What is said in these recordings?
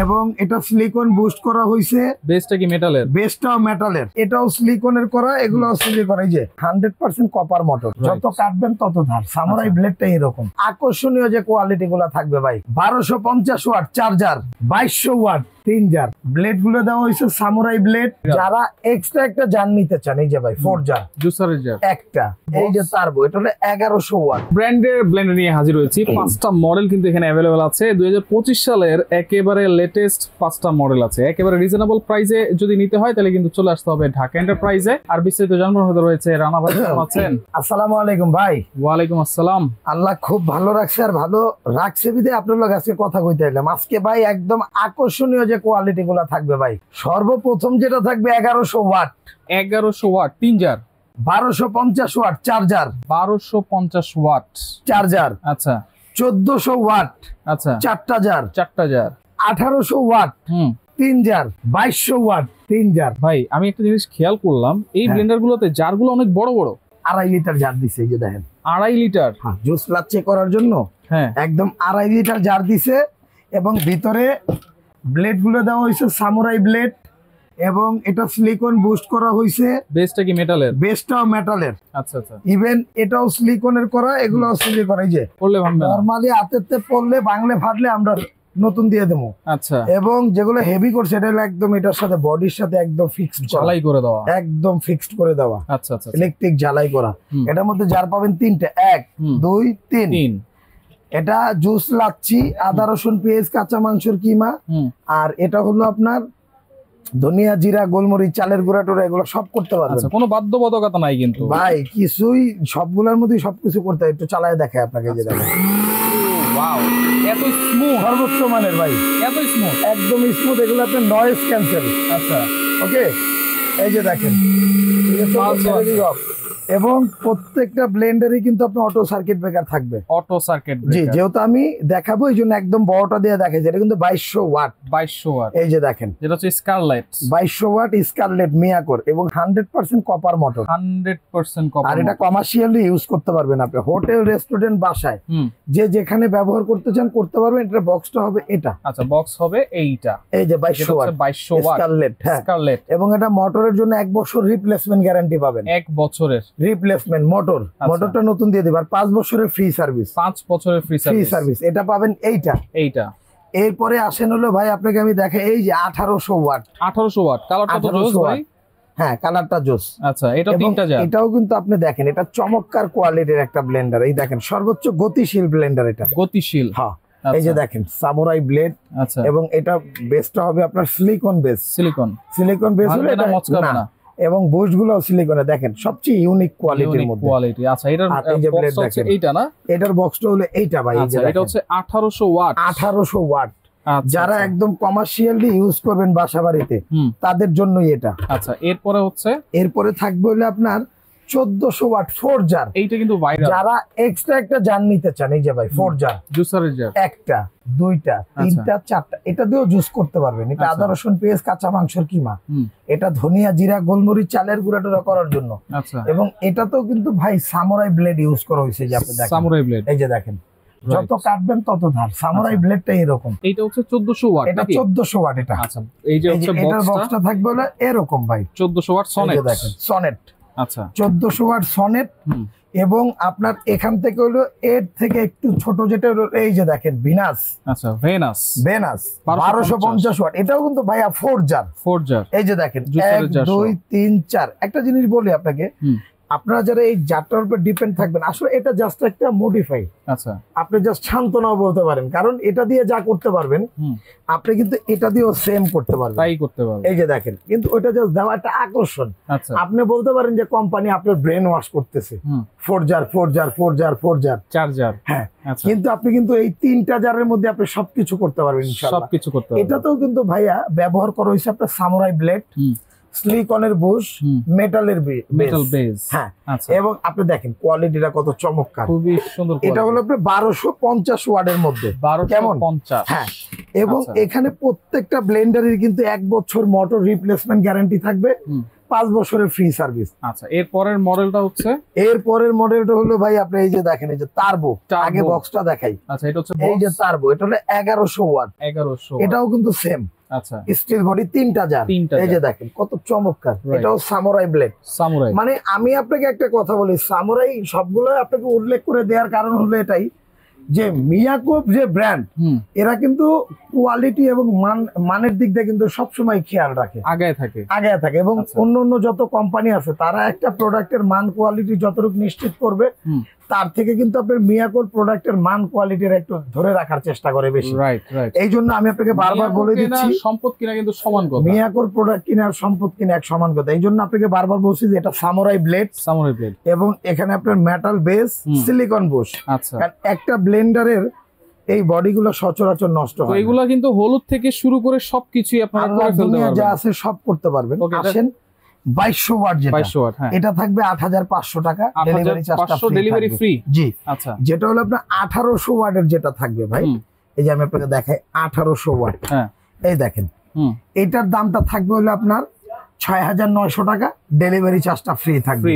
এবং এটা silicon boost করা হয়েছে। বেসটা কি মেটালের? বেসটাও মেটালের, এটাও সিলিকনের করা, এগুলো সিলিকন। এই যে 100% কপার মোটর, যত কাটবেন তত ধার। সামুরাই ব্লেডটা এরকম আকর্ষণীয় যে কোয়ালিটি গুলা থাকবে ভাই। 1250 watt charger, 2200 watt 3 jar blade গুলো দেওয়া হয়েছে সামুরাই ব্লেড। যারা এক্সট্রা একটা জার নিতে চান, এই যে ভাই 4 জার জুসারের জার একটা, এই যে টার্বো, এটা হলো 1100 ওয়াট। ব্র্যান্ডের ব্লেন্ডার নিয়ে হাজির হয়েছি। 5টা মডেল কিন্তু এখানে অ্যাভেলেবল আছে। 2025 সালের একেবারে লেটেস্ট 5টা মডেল আছে, একেবারে রিজনেবল প্রাইসে। যদি নিতে হয় তাহলে কিন্তু চলে আসতে হবে ঢাকা এন্টারপ্রাইজে। আর বিস্তারিত জানার হতে রয়েছে রানা ভাই। কেমন আছেন? আসসালামু আলাইকুম ভাই। ওয়ালাইকুম আসসালাম। আল্লাহ খুব ভালো রাখছে, আর ভালো রাখছে বিদে আপনার লোক আজকে কথা কইতে এলাম। আজকে ভাই একদম আকর্ষণীয় যে কোয়ালিটি গুলা থাকবে ভাই। সর্বপ্রথম যেটা থাকবে 1100 watt, 1100 watt 3 jar, 1250 watt charger, 1250 watt charger, আচ্ছা 1400 ওয়াট, আচ্ছা 4টা জার, 4টা jar, 1800 watt 3 jar, 2200 watt 3 jar. ভাই আমি একটা জিনিস খেয়াল করলাম, এই ব্লেন্ডার গুলোতে জারগুলো অনেক বড় বড়। 2.5 লিটার জার দিছে, এই যে দেখেন 2.5 লিটার। হ্যাঁ, জুস লাচ্চে করার জন্য হ্যাঁ একদম 2.5 লিটার জার দিছে। এবং ভিতরে ব্লেড গুলো দেওয়া হয়েছে সামুরাই ব্লেড, এবং এটা সিলিকন বুস্ট করা হয়েছে। বেসটা কি মেটালের? বেসটাও মেটালের, আচ্ছা আচ্ছা। ইভেন এটাও সিলিকনের করা, এগুলো সিলিকন। এই যে পড়লে ভাঙবে না, নরমালি হাতেতে পড়লে ভাঙলে ফাটলে আমরা নতুন দিয়ে দেবো। আচ্ছা। এবং যেগুলো হেভি করছে এটা হলো একদম এটার সাথে বডির সাথে একদম ফিক্সড ঝালাই করে দেওয়া, একদম ফিক্সড করে দেওয়া। আচ্ছা আচ্ছা। ইলেকট্রিক ঝালাই করা। এটার মধ্যে জার পাবেন 3টে, 1 2 3। এটা জুস লাচ্ছি, আদা রসুন পেঁয়াজ কাঁচা মাংসের কিমা। আর এটা হলো আপনার ধনিয়া জিরা গোলমরিচ চালের গুঁড়া টোড়া, এগুলো সব করতে পারবেন। কোনো বাধ্যবাধকতা নাই কিন্তু ভাই, কিছুই সবগুলোর মধ্যে সবকিছু করতে হয়। একটু চালায় দেখে আপনাকে, যে দেখেন ওয়াও, এত স্মুথ, সর্বোচ্চ মানের ভাই, এত স্মুথ, একদম স্মুথ। এগুলো আপনার নয়েজ ক্যান্সেল। আচ্ছা ওকে, এই যে দেখেন এবং প্রত্যেকটা ব্লেন্ডারই কিন্তু আপনার অটো সার্কিট ব্রেকার থাকবে। অটো সার্কিট জি, ব্রেকার। যেহেতু আমি দেখাবো এই জন্য একদম বড়টা দিয়ে দেখাইছি। এটা কিন্তু 2200 ওয়াট, 2200 ওয়াট। এই যে দেখেন যেটা হচ্ছে স্কারলেট, 2200 ওয়াট স্কারলেট মিয়াকোর, এবং 100% কপার মোটর, 100% কপার। আর এটা কমার্শিয়ালি ইউজ করতে পারবেন আপনি হোটেল রেস্টুরেন্ট বাসায়, যে যেখানে ব্যবহার করতে চান করতে পারবেন। এটার বক্সটা হবে এটা, আচ্ছা বক্স হবে এইটা, এই যে 2200 ওয়াট 2200 ওয়াট স্কারলেট। হ্যাঁ, স্কারলেট। এবং এটা মোটরের জন্য 1 বছর রিপ্লেসমেন্ট গ্যারান্টি পাবেন। 1 বছরের রিপ্লেসমেন্ট মোটর, মোটরটা নতুন দিয়ে দিবার। 5 বছরের ফ্রি সার্ভিস, 5 বছরের ফ্রি সার্ভিস। এটা পাবেন এইটা। এরপরে আসেন হলো ভাই, আপনাকে আমি দেখাই এই যে 1800 ওয়াট। 1800 ওয়াট, কালারটা তো জোস ভাই। হ্যাঁ, কালারটা জোস। আচ্ছা, এটা 3টা জার। এটাও কিন্তু আপনি দেখেন, এটা চমৎকার কোয়ালিটির একটা ব্লেন্ডার। এই দেখেন সর্বোচ্চ গতিশীল ব্লেন্ডার এটা, গতিশীল। হ্যাঁ, এই যে দেখেন সামুরাই ব্লেড। আচ্ছা, এবং এটা বেসটা হবে আপনার সিলিকন বেস। সিলিকন বেস হলে এটা মচকাবে না। এবং বুশ গুলো সিলিকনে, দেখেন সবচেয়ে ইউনিক কোয়ালিটির মধ্যে। আচ্ছা, এটার বক্স হচ্ছে এইটা না? এটার বক্সটা হলো এইটা ভাই। আচ্ছা, এটা হচ্ছে 1800 ওয়াট। 1800 ওয়াট। আচ্ছা, যারা একদম কমার্শিয়ালি ইউজ করবেন বাসা বাড়িতে, তাদের জন্যই এটা। আচ্ছা, এরপরে থাকবে হলে আপনার 1400 ওয়াট 4 জার। এইটা কিন্তু ভাইরাল। যারা এক্সট্রা একটা জার নিতে চান, এই যে ভাই 4 জার জুসারের জার, একটা, দুইটা, তিনটা, চারটা, এটা দিয়েও জুস করতে পারবেন। এটা আদা রসুন পেঁয়াজ কাঁচা মাংসের কিমা, এটা ধনিয়া জিরা গোলমরিচ চালের গুঁড়া টোড়া করার জন্য। আচ্ছা, এবং এটাতেও কিন্তু ভাই সামুরাই ব্লেড ইউজ করা হয়েছে, যে আপনি দেখেন সামুরাই ব্লেড, এই যে দেখেন যত কাটবেন তত ধার। সামুরাই ব্লেডটা এরকম। এইটা হচ্ছে 1400 ওয়াট, এটা 1400 ওয়াট এটা। আচ্ছা, এই যে হচ্ছে বক্সটা থাকবে হলো এরকম ভাই, 1400 ওয়াট সনেট। দেখেন সনেট, আচ্ছা 1400 ওয়াট সনেট। এবং আপনার এখান থেকে হলো এর থেকে একটু ছোট যেটা হলো এই যে দেখেন ভিনাস। আচ্ছা, ভেনাস 1250 ওয়াট। এটাও কিন্তু ভাইয়া 4 জার। এই যে দেখেন 1 2 3 4। একটা জিনিস বলি আপনাকে, আপনারা যারা এই জারটার উপর ডিপেন্ড থাকবেন, আসলে এটা জাস্ট একটা মডিফাই। আচ্ছা, আপনি জাস্ট সান্ত্বনাও বলতে পারেন, কারণ এটা দিয়ে যা করতে পারবেন আপনি কিন্তু এটা দিয়েও সেম করতে পারবেন, তাই করতে পারবেন। এই যে দেখেন, কিন্তু ওটা জাস্ট দেওয়া একটা আকর্ষণ। আচ্ছা, আপনি বলতে পারেন যে কোম্পানি আপনার ব্রেন ওয়াশ করতেছে। 4 jar 4 jar 4 jar 4 jar 4 jar. হ্যাঁ, কিন্তু আপনি কিন্তু এই 3টা জারের মধ্যে আপনি সবকিছু করতে পারবেন ইনশাআল্লাহ। সবকিছু করতে পারবেন। এটাতেও কিন্তু ভাইয়া ব্যবহার করা হয়েছে আপনার সামুরাই ব্লেড। সিলিকনের বুশ, মেটালের মেটাল বেজ। হ্যাঁ, আচ্ছা, এবং আপনি দেখেন কোয়ালিটিটা কত চমৎকার। খুবই সুন্দর। এটা হলো আপনার 1250 ওয়াটের মধ্যে। 1250। হ্যাঁ, এবং আচ্ছা। এখানে প্রত্যেকটা ব্লেন্ডারের কিন্তু 1 বছর মোটর রিপ্লেসমেন্ট গ্যারান্টি থাকবে, 5 বছরের ফ্রি সার্ভিস। আচ্ছা, এর পরের মডেলটা হচ্ছে, এর পরের মডেলটা হলো ভাই আপনি এই যে দেখেন, এই যে টার্বো। আগে বক্সটা দেখাই। আচ্ছা, এটা হচ্ছে এই যে টার্বো, এটা হলো 1100 ওয়াট। 1100। এটাও কিন্তু সেম। আচ্ছা, স্টিল বডি, 3টা জার। এই যে দেখেন কত চমৎকার। এটাও সামুরাই ব্লেড। সামুরাই। মানে আমি আপনাকে একটা কথা বলি, সামুরাই সবগুলো আপনাকে উল্লেখ করে দেওয়ার কারণ হলো এটাই যে মিয়াকোব যে ব্র্যান্ড, এরা কিন্তু কোয়ালিটি এবং মানের দিক দিয়ে কিন্তু সবসময় খেয়াল রাখে, আগায় থাকে। এবং অন্য অন্য যত কোম্পানি আছে তারা একটা প্রোডাক্টের মান কোয়ালিটি যতটুকু নিশ্চিত করবে, তার থেকে কিন্তু আপনার মিয়াকোর প্রোডাক্টের মান কোয়ালিটির একটু ধরে রাখার চেষ্টা করে বেশি। এই জন্য আমি আপনাকে বারবার বলে দিচ্ছি, সম্পদ কিনা কিন্তু সমান কথা, মিয়াকোর প্রোডাক্ট কিনা আর সম্পদ কিনা এক সমান কথা। এই জন্য আপনাকে বারবার বলছি যে এটা সামুরাই ব্লেড, এবং এখানে আপনার মেটাল বেস, সিলিকন বুশ। আচ্ছা, একটা ব্লেন্ডারের এই বডিগুলো সচরাচর নষ্ট হয়। এগুলা কিন্তু হলুদ থেকে শুরু করে সবকিছুই আপনারা করে ফেলতে পারবেন, যা আছে সব করতে পারবেন। আসেন 2200 ওয়াট, যেটা 2200 ওয়াট, হ্যাঁ, এটা থাকবে 8500 টাকা, ডেলিভারি চার্জটা ডেলিভারি ফ্রি। জি। আচ্ছা, যেটা হলো আপনার 1800 ওয়াটের যেটা থাকবে ভাই, এই যে আমি আপনাকে দেখাই 1800 ওয়াট। হ্যাঁ, এই দেখেন, এটার দামটা থাকবে হলো আপনার 6900 টাকা, ডেলিভারি চার্জটা ফ্রি থাকবে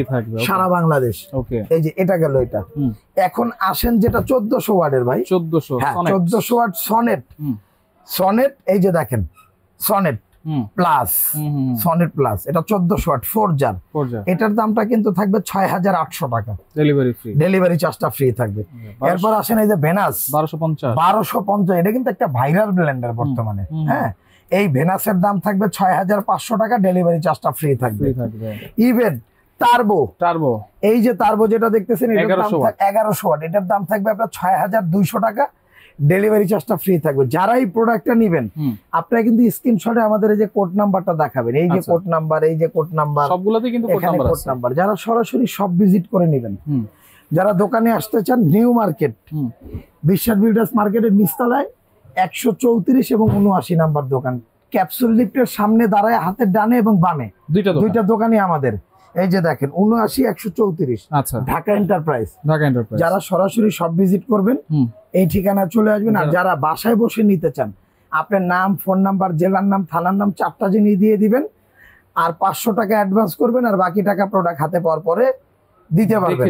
সারা বাংলাদেশ। ওকে, এই যে এটা গেল এটা। এখন আসেন যেটা 1400 ওয়াটের ভাই, 1400 ওয়াট সনেট। এই যে দেখেন সনেট প্লাস, সনেট প্লাস, এটা 1400 ওয়াট 4 জার। এটার দামটা কিন্তু থাকবে 6800 টাকা, ডেলিভারি চার্জটা ফ্রি থাকবে। এরপর আসেন এই যে ভেনাস 1250, এটা কিন্তু একটা ভাইরাল ব্লেন্ডার বর্তমানে। হ্যাঁ, এই ভেনাসের দাম থাকবে 6500 টাকা, ডেলিভারি চার্জটা ফ্রি থাকবে। ইভেন টার্বো, এই যে টার্বো যেটা দেখতেছেন, এটার দাম 1100 ওয়াট, এটার দাম থাকবে আপনার 6200 টাকা, ডেলিভারি চার্জটা ফ্রি থাকবে। যারা এই প্রোডাক্টটা নেবেন, আপনারা কিন্তু স্ক্রিনশটে আমাদের এই যে কোড নাম্বারটা দেখাবেন, এই যে কোড নাম্বার, এই যে কোড নাম্বার, সবগুলোতে কিন্তু কোড নাম্বার। যারা সরাসরি সব ভিজিট করে নেবেন, যারা দোকানে আসতে চান, নিউ মার্কেট, বিশ্বাস বিল্ডার্স মার্কেটের নিচতলায় 134 এবং 79 নাম্বার দোকান, ক্যাপসুল লিফটের সামনে দাঁড়ায়, হাতের ডানে এবং বামে দুইটা দোকানই আমাদের। এই যে দেখেন 79 134, আচ্ছা, ঢাকা এন্টারপ্রাইজ। যারা সরাসরি সব ভিজিট করবেন, এই ঠিকানা চলে আসবেন। আর যারা বাসায় বসে নিতে চান, আপনার নাম, ফোন নাম্বার, জেলার নাম, থানার নাম 4টা জিনিস দিয়ে দিবেন, আর 500 টাকা অ্যাডভান্স করবেন, আর বাকি টাকা প্রোডাক্ট হাতে পাওয়ার পরে দিতে পারবেন।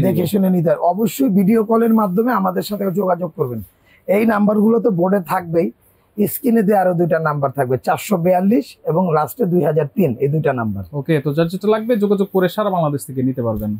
দেখে শুনে নিতে। অবশ্যই ভিডিও কলের মাধ্যমে আমাদের সাথে যোগাযোগ করবেন। এই নাম্বারগুলো তো বোর্ডে থাকবেই, স্ক্রিনে দিয়ে আরো 2টা নাম্বার থাকবে, 442 এবং লাস্টে 2003, এই 2টা নাম্বার। ওকে, তো যার যেটা লাগবে যোগাযোগ করে সারা বাংলাদেশ থেকে নিতে পারবেন।